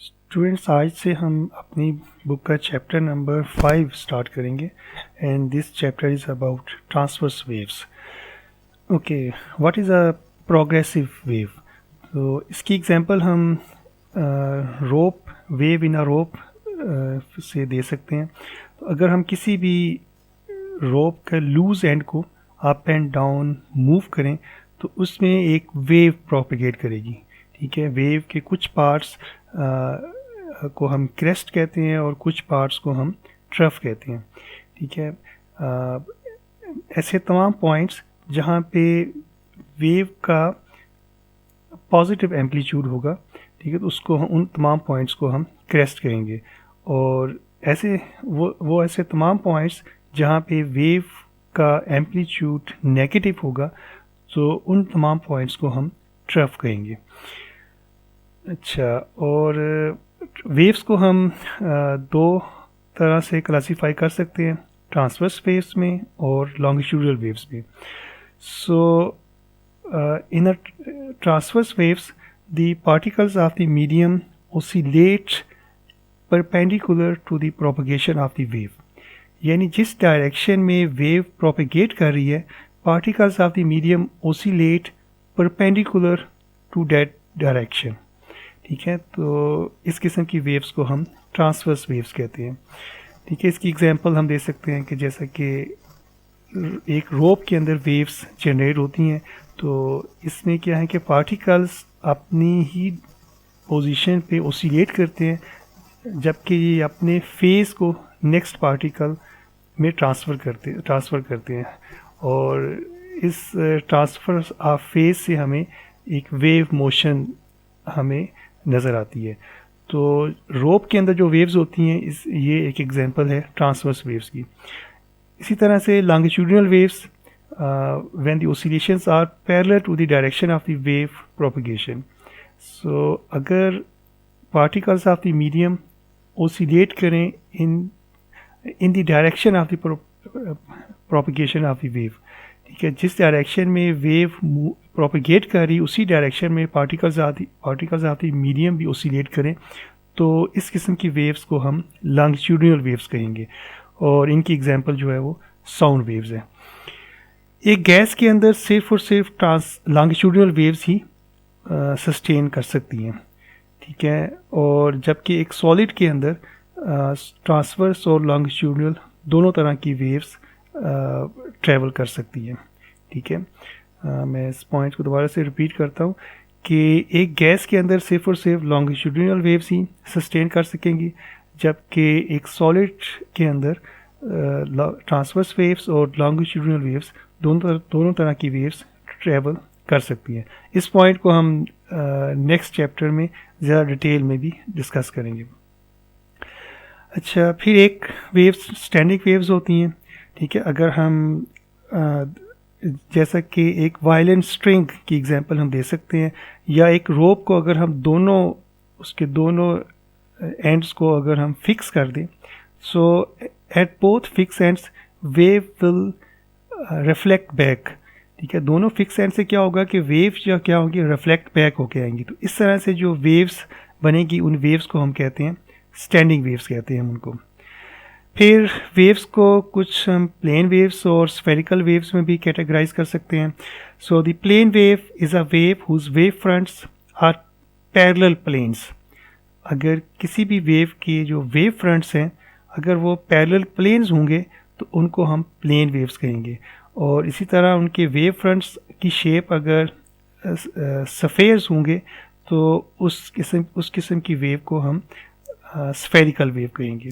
Students, आज से हम अपनी बुक का चैप्टर नंबर 5 स्टार्ट करेंगे and this chapter is about transverse waves. Okay, what is a progressive wave? तो इसकी एग्जांपल हम रोप वेव इन अ रोप से दे सकते हैं। तो अगर हम किसी भी रोप का लूज एंड को अप एंड डाउन मूव करें तो उसमें एक वेव प्रोपेगेट करेगी। ठीक है, वेव के कुछ पार्ट्स को हम क्रेस्ट कहते हैं और कुछ पार्ट्स को हम ट्रफ कहते हैं। ठीक है, ऐसे तमाम पॉइंट्स जहाँ पे वेव का पॉजिटिव एम्पलीट्यूड होगा, ठीक है, तो उसको उन तमाम पॉइंट्स को हम क्रेस्ट कहेंगे। और ऐसे वो ऐसे तमाम पॉइंट्स जहाँ पे वेव का एम्पलीट्यूड नेगेटिव होगा, तो उन तमाम पॉइंट्स को हम ट्रफ कहेंगे। अच्छा, और वेव्स को हम दो तरह से क्लासीफाई कर सकते हैं, ट्रांसवर्स वेव्स में और लॉन्गिट्यूडनल वेव्स में। So in uh transverse waves the particles of the medium oscillate perpendicular to the propagation of the wave. यानी जिस डायरेक्शन में वेव प्रोपगेट कर रही है, particles of the medium oscillate perpendicular to that direction. ठीक है, तो इस किस्म की वेव्स को हम ट्रांसवर्स वेव्स कहते हैं। ठीक है, इसकी एग्जांपल हम दे सकते हैं कि जैसा कि एक रोप के अंदर वेव्स जनरेट होती हैं, तो इसमें क्या है कि पार्टिकल्स अपनी ही पोजीशन पे ओसिलेट करते हैं, जबकि ये अपने फेस को नेक्स्ट पार्टिकल में ट्रांसफ़र करते हैं। और इस ट्रांसफ़र ऑफ फेस से हमें एक वेव मोशन हमें नज़र आती है। तो रोप के अंदर जो वेव्स होती हैं, ये एक एग्जांपल है ट्रांसवर्स वेव्स की। इसी तरह से longitudinal waves when the oscillations are parallel to the direction of the wave propagation. So अगर particles of the medium oscillate करें in the direction of the propagation of the wave, ठीक है, जिस direction में वेव प्रोपगेट कर रही उसी direction में पार्टिकल्स ऑफ द मीडियम भी ओसिलेट करें, तो इस किस्म की वेव्स को हम लॉन्गिट्यूडिनल वेव्स कहेंगे। और इनकी एग्जांपल जो है वो साउंड वेव्स है। एक गैस के अंदर सिर्फ और सिर्फ लॉन्गिट्यूडिनल वेव्स ही सस्टेन कर सकती हैं। ठीक है, और जबकि एक सॉलिड के अंदर ट्रांसवर्स और लॉन्गिट्यूडिनल दोनों तरह की वेव्स ट्रैवल कर सकती हैं। ठीक है, मैं इस पॉइंट को दोबारा से रिपीट करता हूँ कि एक गैस के अंदर सिर्फ और सिर्फ लॉन्गिट्यूडिनल वेव्स ही सस्टेन कर सकेंगी, जबकि एक सॉलिड के अंदर ट्रांसवर्स वेव्स और लॉन्गिट्यूडिनल वेव्स दोनों तरह की वेव्स ट्रैवल कर सकती हैं। इस पॉइंट को हम नेक्स्ट चैप्टर में ज़्यादा डिटेल में भी डिस्कस करेंगे। अच्छा, फिर एक वेव्स स्टैंडिंग वेव्स होती हैं। ठीक है, अगर हम जैसा कि एक वायलिन स्ट्रिंग की एग्जांपल हम दे सकते हैं, या एक रोप को अगर हम उसके दोनों एंड्स को अगर हम फिक्स कर दें, so at both fix ends wave will reflect back. ठीक है, दोनों फिक्स एंड से क्या होगा कि वेव जो क्या होगी रिफ्लेक्ट बैक होके आएंगी। तो इस तरह से जो वेव्स बनेगी, उन वेव्स को हम कहते हैं स्टैंडिंग वेव्स कहते हैं हम उनको। फिर वेव्स को कुछ हम प्लेन वेव्स और स्फेरिकल वेव्स में भी कैटेगराइज कर सकते हैं। So the plane wave is a wave whose wave fronts are parallel planes. अगर किसी भी वेव के जो वेव फ्रंट्स हैं, अगर वो पैरेलल प्लेन्स होंगे तो उनको हम प्लेन वेव्स कहेंगे। और इसी तरह उनके वेव फ्रंट्स की शेप अगर सफ़ेयर्स होंगे तो उस किस्म की वेव को हम स्फेरिकल वेव कहेंगे।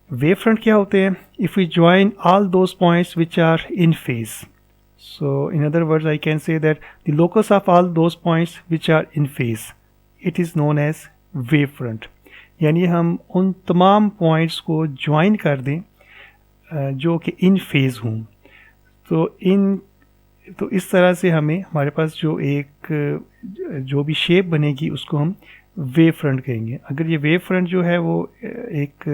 वेव फ्रंट क्या होते हैं? If we join all those points which are in phase, so in other words I can say that the locus of all those points which are in phase, it is known as wave front. यानी हम उन तमाम points को join कर दें जो कि इन phase हों, तो इस तरह से हमारे पास जो भी शेप बनेगी उसको हम वेव फ्रंट कहेंगे। अगर ये वेव फ्रंट जो है वो एक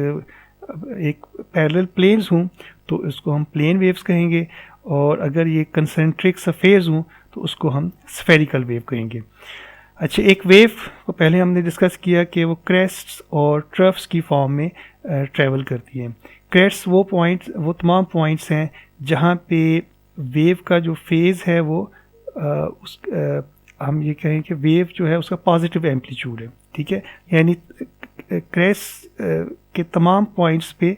पैरेलल प्लेन्स हों तो इसको हम प्लेन वेव्स कहेंगे, और अगर ये कंसेंट्रिक सफ़ेयर्स हों तो उसको हम स्फेरिकल वेव कहेंगे। अच्छा, एक वेव को पहले हमने डिस्कस किया कि वो क्रेस्ट्स और ट्रफ्स की फॉर्म में ट्रैवल करती हैं। क्रेस्ट्स वो तमाम पॉइंट्स हैं जहाँ पे वेव का जो फेज़ है वो हम ये कहें कि वेव जो है उसका पॉजिटिव एम्पलीट्यूड है, ठीक है। यानी क्रेस्ट के तमाम पॉइंट्स पे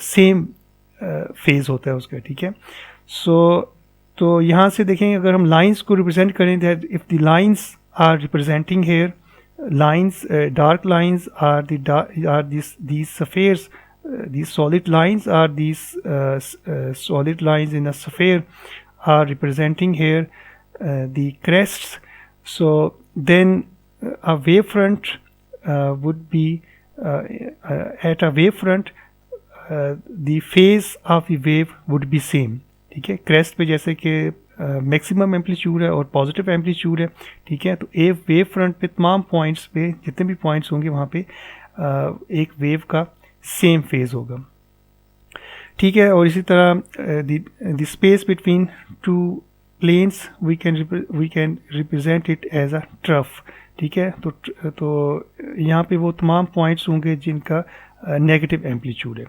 सेम फेज़ होता है उसका, ठीक है। तो यहाँ से देखेंगे, अगर हम लाइंस को रिप्रेजेंट करें, that if the lines are representing here, lines dark lines are these spheres, these solid lines are these solid lines in a sphere are representing here the crests. So then a wavefront would be at a wavefront the phase of the wave would be same, ठीक है। Crest पे जैसे कि maximum amplitude है और positive amplitude है, ठीक है। तो वेव फ्रंट पे तमाम पॉइंट्स पे जितने भी पॉइंट्स होंगे वहाँ पे एक वेव का सेम फेज होगा, ठीक है। और इसी तरह the space between two planes we can represent it as a trough, ठीक है। तो यहाँ पे वो तमाम पॉइंट्स होंगे जिनका नेगेटिव एम्पलीट्यूड है।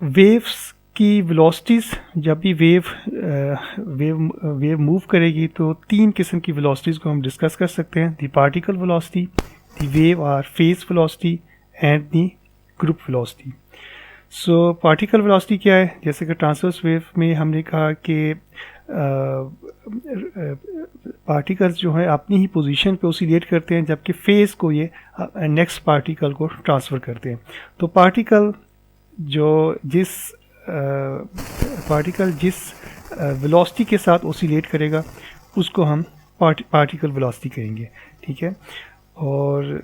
वेव्स की वेलोसिटीज़, जब भी वेव मूव करेगी तो तीन किस्म की वेलोसिटीज़ को हम डिस्कस कर सकते हैं: the particle velocity, the wave और phase velocity and the group velocity. So particle velocity क्या है? जैसे कि ट्रांसवर्स वेव में हमने कहा कि पार्टिकल्स जो है अपनी ही पोजीशन पे ओसिलेट करते हैं, जबकि फेज़ को ये नेक्स्ट पार्टिकल को ट्रांसफ़र करते हैं। तो पार्टिकल जिस वेलोसिटी के साथ ओसिलेट करेगा उसको हम पार्टिकल वेलोसिटी कहेंगे, ठीक है। और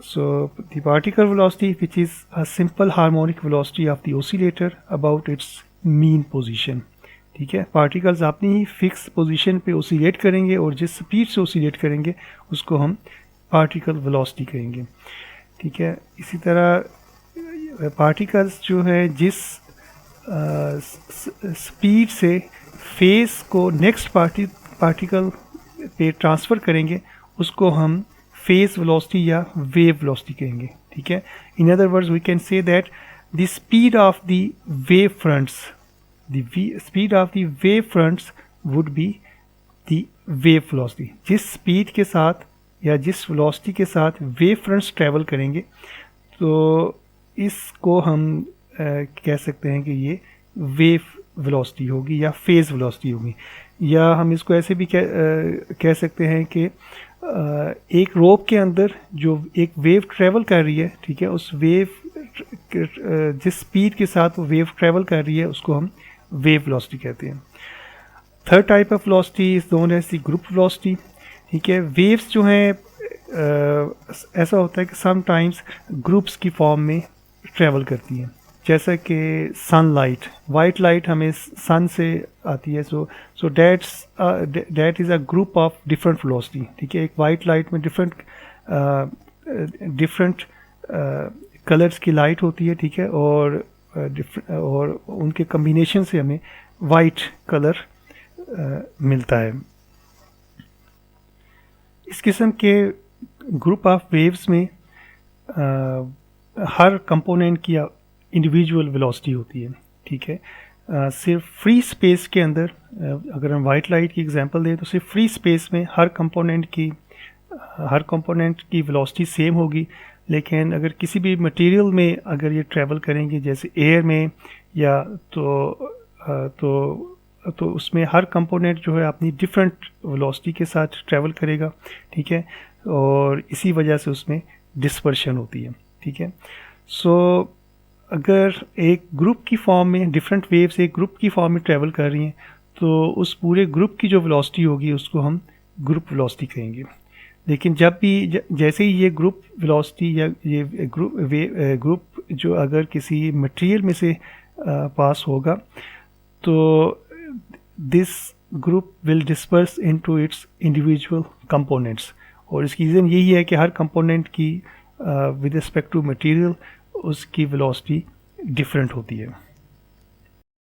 so the particle velocity which is a simple harmonic velocity of the oscillator about it's mean position, ठीक है। पार्टिकल्स अपनी ही फिक्स पोजीशन पे ओसिलेट करेंगे और जिस स्पीड से ओसिलेट करेंगे उसको हम पार्टिकल वेलोसिटी कहेंगे, ठीक है। इसी तरह पार्टिकल्स जो है जिस स्पीड से फेस को नेक्स्ट पार्टिकल पे ट्रांसफ़र करेंगे उसको हम फेस वेलोसिटी या वेव वेलोसिटी कहेंगे, ठीक है। In other words we can say that the speed of the wave fronts would be the wave velocity. जिस स्पीड के साथ या जिस वेलोसिटी के साथ वेव फ्रंट्स ट्रैवल करेंगे तो इसको हम कह सकते हैं कि ये वेव वेलोसिटी होगी या फेज़ वेलोसिटी होगी। या हम इसको ऐसे भी कह सकते हैं कि एक रोप के अंदर जो एक वेव ट्रैवल कर रही है, ठीक है, उस वेव जिस स्पीड के साथ वो वेव ट्रैवल कर रही है उसको हम वेव वेलोसिटी कहते हैं। Third type of velocity is known as the group velocity, ठीक है। वेव्स जो हैं ऐसा होता है कि समटाइम्स ग्रुप्स की फॉर्म में ट्रैवल करती हैं, जैसा कि सनलाइट, वाइट लाइट हमें सन से आती है। So that is a group of different velocity, ठीक है। एक वाइट लाइट में डिफरेंट कलर्स की लाइट होती है, ठीक है, और उनके कम्बिनेशन से हमें वाइट कलर मिलता है। इस किस्म के ग्रुप ऑफ वेव्स में हर कंपोनेंट की इंडिविजुअल वेलोसिटी होती है, ठीक है। सिर्फ फ्री स्पेस के अंदर अगर हम वाइट लाइट की एग्जांपल दें तो सिर्फ फ्री स्पेस में हर कंपोनेंट की वेलोसिटी सेम होगी। लेकिन अगर किसी भी मटेरियल में अगर ये ट्रैवल करेंगे जैसे एयर में या तो उसमें हर कंपोनेंट जो है अपनी डिफरेंट वेलोसिटी के साथ ट्रैवल करेगा, ठीक है, और इसी वजह से उसमें डिस्पर्शन होती है, ठीक है। सो अगर एक ग्रुप की फॉर्म में डिफरेंट वेव्स एक ग्रुप की फॉर्म में ट्रैवल कर रही हैं तो उस पूरे ग्रुप की जो वेलोसिटी होगी उसको हम ग्रुप वेलोसिटी कहेंगे। लेकिन जब भी जैसे ही ये ग्रुप वेलोसिटी या ये ग्रुप जो अगर किसी मटेरियल में से पास होगा तो this group will disperse into its individual components. और इसकी रीज़न यही है कि हर कंपोनेंट की विद रिस्पेक्ट टू मटेरियल उसकी वेलोसिटी डिफरेंट होती है।